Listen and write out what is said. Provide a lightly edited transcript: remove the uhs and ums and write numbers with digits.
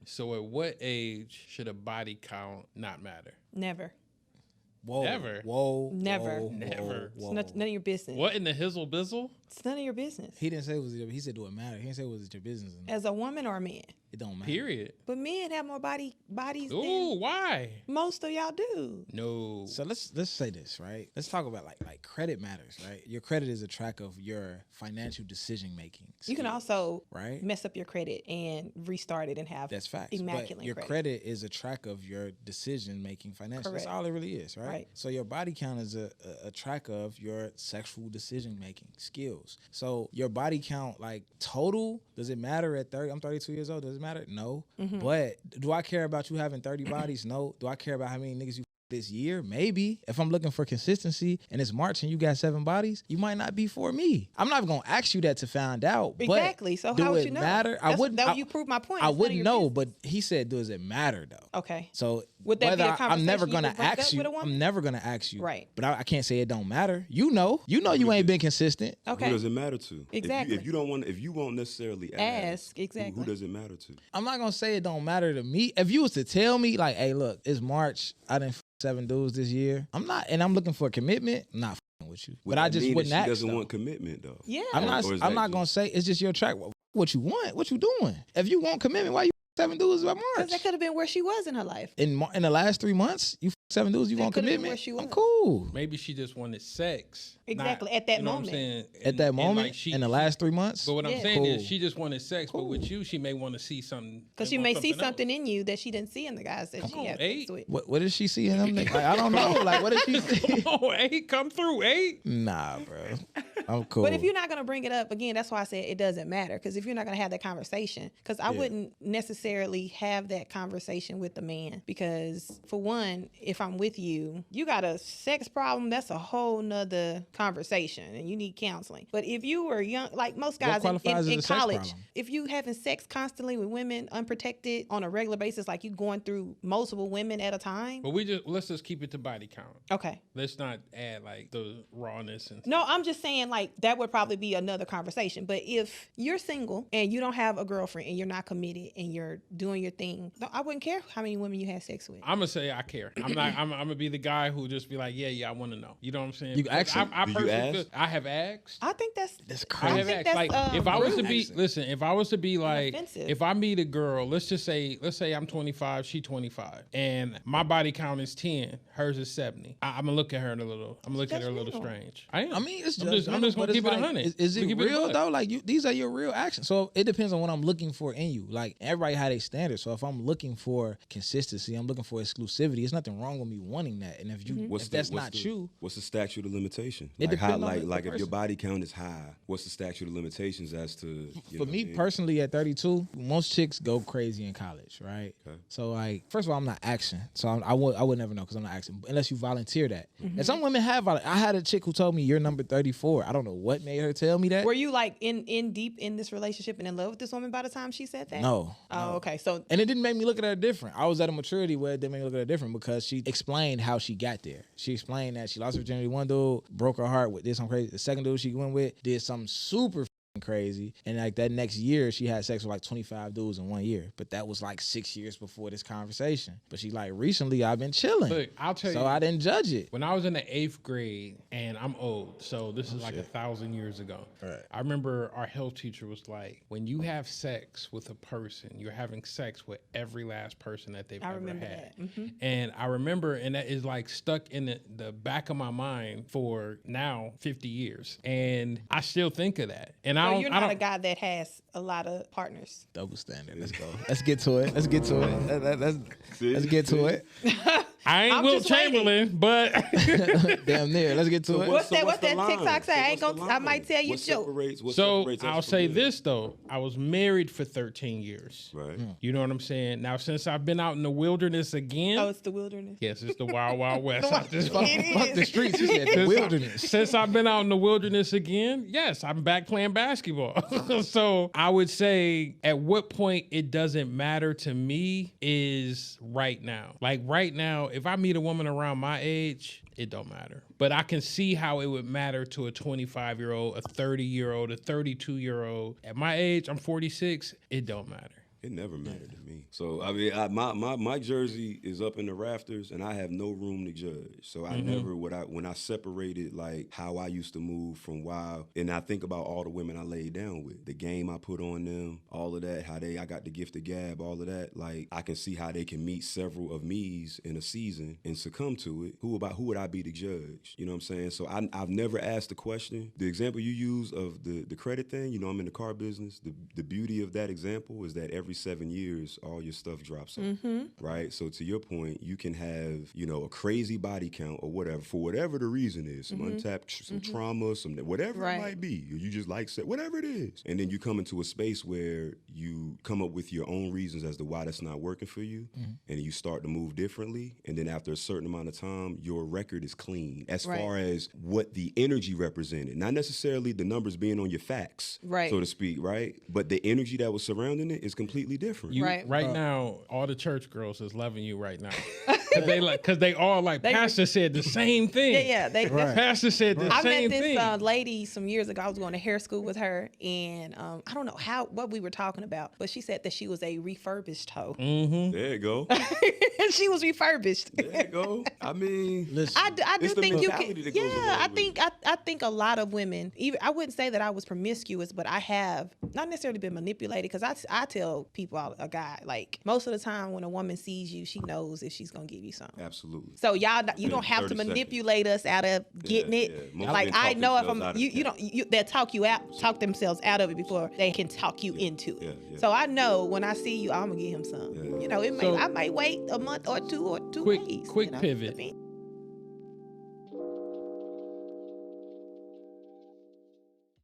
So at what age should a body count not matter? Never. Whoa. Never. Whoa. Never. Whoa, Never. Whoa, It's none of your business. What in the hizzle bizzle? It's none of your business. He didn't say it was. He said, "Do it matter?" He didn't say it was your business. As a woman or a man. It don't matter. Period. But men have more bodies Ooh, than why? most of y'all do. No. So let's say this, right? Let's talk about like credit matters, right? Your credit is a track of your financial decision making. You can also right? mess up your credit and restart it and have That's facts. immaculate But your credit is a track of your decision making financially. Correct. That's all it really is, right? Right. So your body count is a track of your sexual decision making skills. So your body count, like total, does it matter at 30? I'm 32 years old. Does it matter? No. Mm-hmm. But do I care about you having 30 bodies? No. Do I care about how many niggas you this year? Maybe. If I'm looking for consistency and it's March and you got 7 bodies, you might not be for me. I'm not gonna ask you that to find out. Exactly. So how would you know? Matter? I wouldn't. You prove my point. I It's none of wouldn't your know, business. but he said, "Does it matter though?" Okay. So Would that be a I'm never conversation you gonna would bring ask up you. with a woman? I'm never gonna ask you. Right. But I can't say it don't matter. You know you ain't been consistent. Okay. Who does it matter to? Exactly. If you don't want, if you won't necessarily ask, exactly. who does it matter to? I'm not gonna say it don't matter to me. If you was to tell me like, "Hey, look, it's March. I didn't 7 dudes this year." I'm not, and I'm looking for a commitment. I'm not with you. But I just wouldn't ask. She doesn't though. want commitment though. Yeah. I'm not gonna say it's just your track. What you want? What you doing? If you want commitment, why you 7 dudes by March? Because that could have been where she was in her life. In the last 3 months, you 7 dudes, you That want could have been commitment? where she was. I'm cool. Maybe she just wanted sex. Exactly, Not- at that you know moment. What I'm saying? At that moment, like in the last 3 months. But what I'm Yeah. saying is Cool. she just wanted sex, but with you, she may want to see something. Because she may see something in you that she didn't see in the guys that she had sex with. What did she see in them? Like, I don't know. Like, what did she see? Oh, 8, come through, 8. Nah, bro. I'm cool. But if you're not going to bring it up, again, that's why I said it doesn't matter. Because if you're not going to have that conversation, because I wouldn't necessarily have that conversation with the man. Because for one, if I'm with you, you got a sex problem, that's a whole nother conversation and you need counseling. But if you were young, like most guys qualifies in as a sex college, problem? if you having sex constantly with women unprotected on a regular basis, like you going through multiple women at a time. But let's just keep it to body count. Okay. Let's not add like the rawness and No, I'm just saying like that would probably be another conversation. But if you're single and you don't have a girlfriend and you're not committed and you're doing your thing, I wouldn't care how many women you had sex with. I'm gonna say I care. I'm not. I'm gonna be the guy who just be like, yeah, I want to know. You know what I'm saying? You ask him? I Do you personally ask? feel, I have asked. I think that's That's I crazy. have think asked. Like that's, if I was to rude. be, listen, if I was to be like, offensive. if I meet a girl, let's say I'm 25, she 25, and my body count is 10, hers is 70. I'm gonna look at her a little. I'm gonna look at her a little Judgmental. strange. I am. I mean, it's I'm just judgmental, gonna but keep it's it like, 100. Is it Keep it a real buck. though? Like these are your real actions. So it depends on what I'm looking for in you. Like everybody had a standard. So if I'm looking for consistency, I'm looking for exclusivity. There's nothing wrong with me wanting that. And if you, if that's not you, what's the statute of limitation? It Like how, depends on the like if your person. body count is high, what's the statute of limitations as to? You know for what me I mean? personally at 32, most chicks go crazy in college, right? Okay. So like, first of all, I'm not asking. So I would never know because I'm not asking unless you volunteer that. And some women have. I had a chick who told me you're number 34. I don't know what made her tell me that. Were you like in deep in this relationship and in love with this woman by the time she said that? No. Oh, okay. So And it didn't make me look at her different. I was at a maturity where it didn't make me look at her different because she explained how she got there. She explained that she lost her virginity. One dude broke her heart with this something crazy. The second dude she went with did something super crazy. And like that next year, she had sex with like 25 dudes in 1 year. But that was like 6 years before this conversation. But she like, recently I've been chilling. Look, I'll tell you. So I didn't judge it. When I was in the 8th grade, and I'm old, so this is like 1,000 years ago. Right. I remember our health teacher was like, when you have sex with a person, you're having sex with every last person that they've I ever remember had. that. And I remember, and that is like stuck in the back of my mind for now 50 years. And I still think of that. And I so don't, you're I not don't, a guy that has a lot of partners. Double standard. Let's go. Let's get to it. Let's get to it. Let's get to it. I ain't I'm Wilt just waiting. Chamberlain, but Damn near. Let's get to it. What's that the line? TikTok say? I ain't what's the gonna- I might line? tell you What a joke. separates- what so separates us I'll from say men? this though. I was married for 13 years. Right. You know what I'm saying? Now, since I've been out in the wilderness again, Oh, it's the wilderness. yes, it's the wild, wild west. I just- Fuck the streets. He said the wilderness. Since I've been out in the wilderness again, yes, I'm back playing basketball. So I would say at what point it doesn't matter to me is right now. Like right now, if I meet a woman around my age, it don't matter. But I can see how it would matter to a 25-year-old, a 30-year-old, a 32-year-old. At my age, I'm 46, it don't matter. It never mattered to me. So I mean, my jersey is up in the rafters, and I have no room to judge. So I never when I separated like how I used to move from and I think about all the women I laid down with, the game I put on them, all of that, how I got the gift of gab, all of that. Like I can see how they can meet several of me's in a season and succumb to it. Who would I be to judge? You know what I'm saying? So I've never asked the question. The example you use of the credit thing, you know, I'm in the car business. The beauty of that example is that every 7 years, all your stuff drops off, right? So to your point, you can have, you know, a crazy body count or whatever, for whatever the reason is, some untapped, some trauma, some whatever it might be. You just like whatever it is. And then you come into a space where you come up with your own reasons as to why that's not working for you, and you start to move differently. And then after a certain amount of time, your record is clean as far as what the energy represented. Not necessarily the numbers being on your facts, so to speak, right? But the energy that was surrounding it is completely different. Right now, all the church girls is loving you right now. Because they all like, Pastor said the same thing. Yeah. Pastor said the same thing. I met this lady some years ago. I was going to hair school with her, and I don't know what we were talking about, but she said that she was a refurbished hoe. There you go. And she was refurbished. There you go. I mean, listen, I do think you can. That Yeah, I think a lot of women. Even I wouldn't say that I was promiscuous, but I have not necessarily been manipulated. Because I tell people, a guy, like most of the time when a woman sees you, she knows if she's gonna give you something. absolutely. So y'all, you don't have to manipulate us out of getting it. Most Like men I talk know if themselves out I'm, of you it. don't, they'll talk themselves out of it before they can talk you into it. Yeah. So I know when I see you, I'm gonna give him some. Yeah. You know, So- I might wait a month or 2 Quick days. quick you know, pivot. depend.